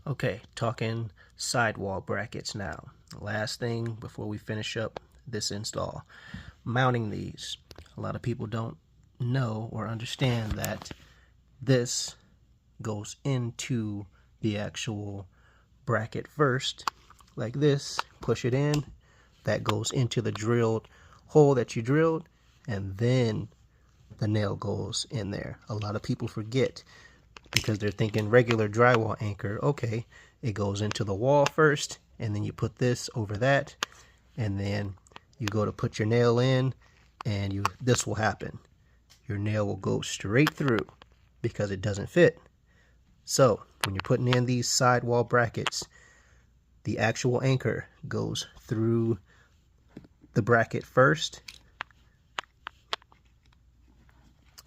Okay, talking sidewall brackets now. Last thing before we finish up this install. Mounting these. A lot of people don't know or understand that this goes into the actual bracket first, like this. Push it in. That goes into the drilled hole that you drilled, and then the nail goes in there. A lot of people forget because they're thinking regular drywall anchor. Okay, it goes into the wall first, and then you put this over that, and then you go to put your nail in, and this will happen. Your nail will go straight through because it doesn't fit. So when you're putting in these sidewall brackets, the actual anchor goes through the bracket first,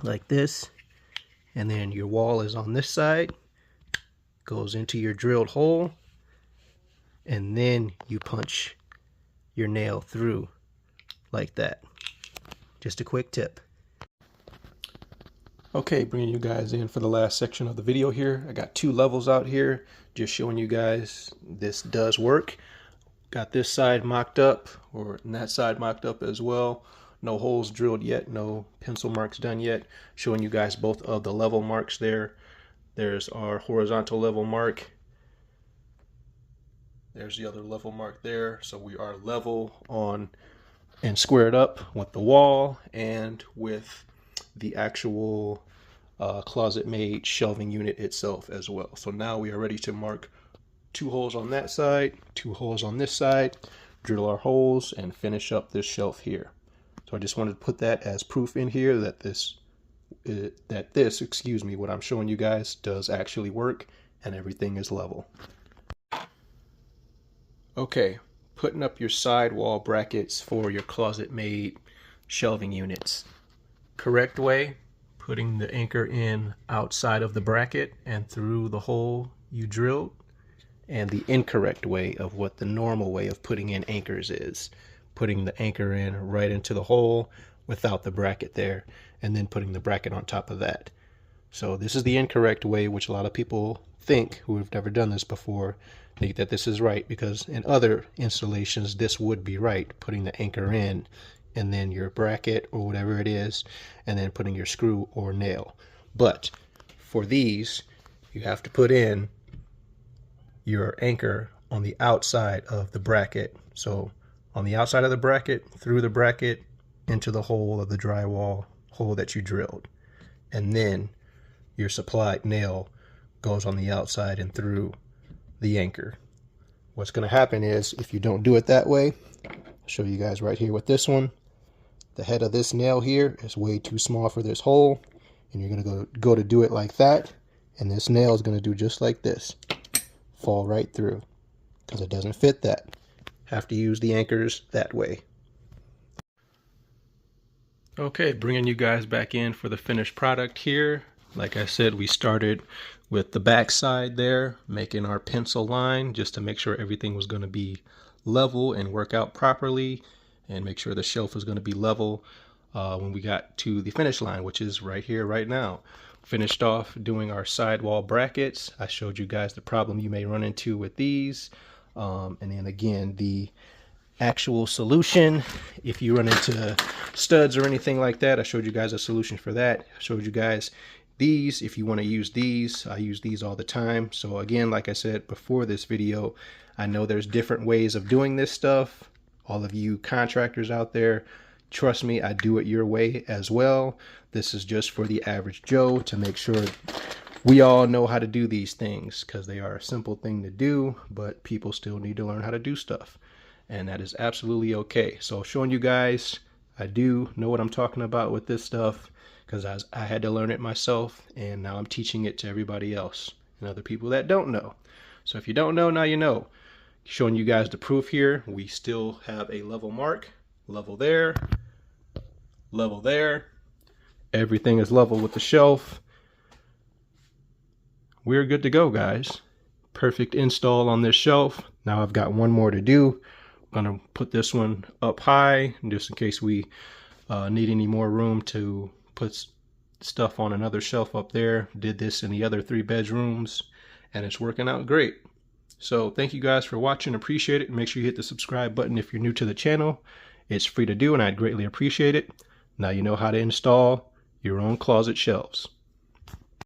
like this, and then your wall is on this side, goes into your drilled hole, and then you punch your nail through like that. Just a quick tip. Okay, bringing you guys in for the last section of the video here. I got two levels out here, just showing you guys this does work. Got this side mocked up, and that side mocked up as well. No holes drilled yet, no pencil marks done yet. Showing you guys both of the level marks there. There's our horizontal level mark. There's the other level mark there. So we are level on and squared up with the wall and with the actual closet made shelving unit itself as well. So now we are ready to mark 2 holes on that side, 2 holes on this side, drill our holes, and finish up this shelf here. So I just wanted to put that as proof in here that this, what I'm showing you guys does actually work and everything is level. Okay, putting up your sidewall brackets for your closet made shelving units. Correct way, putting the anchor in outside of the bracket and through the hole you drilled. And the incorrect way of what the normal way of putting in anchors is. Putting the anchor in right into the hole without the bracket there, and then putting the bracket on top of that. So this is the incorrect way, which a lot of people think, who have never done this before, think that this is right, because in other installations this would be right, putting the anchor in and then your bracket or whatever it is, and then putting your screw or nail. But for these, you have to put in your anchor on the outside of the bracket. So on the outside of the bracket, through the bracket, into the hole of the drywall hole that you drilled. And then your supplied nail goes on the outside and through the anchor. What's going to happen is, if you don't do it that way, I'll show you guys right here with this one. The head of this nail here is way too small for this hole, and you're going to go to do it like that, and this nail is going to do just like this. Fall right through because it doesn't fit that. Have to use the anchors that way. Okay, bringing you guys back in for the finished product here. Like I said, we started with the back side there, making our pencil line just to make sure everything was going to be level and work out properly, and make sure the shelf was going to be level when we got to the finish line, which is right here right now. Finished off doing our sidewall brackets. I showed you guys the problem you may run into with these, and then again the actual solution if you run into studs or anything like that. I showed you guys a solution for that. I showed you guys these if you want to use these. I use these all the time. So again, like I said before this video, I know there's different ways of doing this stuff. All of you contractors out there, trust me, I do it your way as well. This is just for the average Joe to make sure we all know how to do these things, because they are a simple thing to do, but people still need to learn how to do stuff. And that is absolutely okay. So showing you guys, I do know what I'm talking about with this stuff, because I had to learn it myself, and now I'm teaching it to everybody else and other people that don't know. So if you don't know, now you know. Showing you guys the proof here. We still have a level mark, level there, level there. Everything is level with the shelf. We're good to go, guys. Perfect install on this shelf. Now I've got one more to do. I'm gonna put this one up high just in case we need any more room to put stuff on another shelf up there. Did this in the other 3 bedrooms and it's working out great. So thank you guys for watching. Appreciate it. Make sure you hit the subscribe button if you're new to the channel. It's free to do and I'd greatly appreciate it. Now you know how to install your own closet shelves.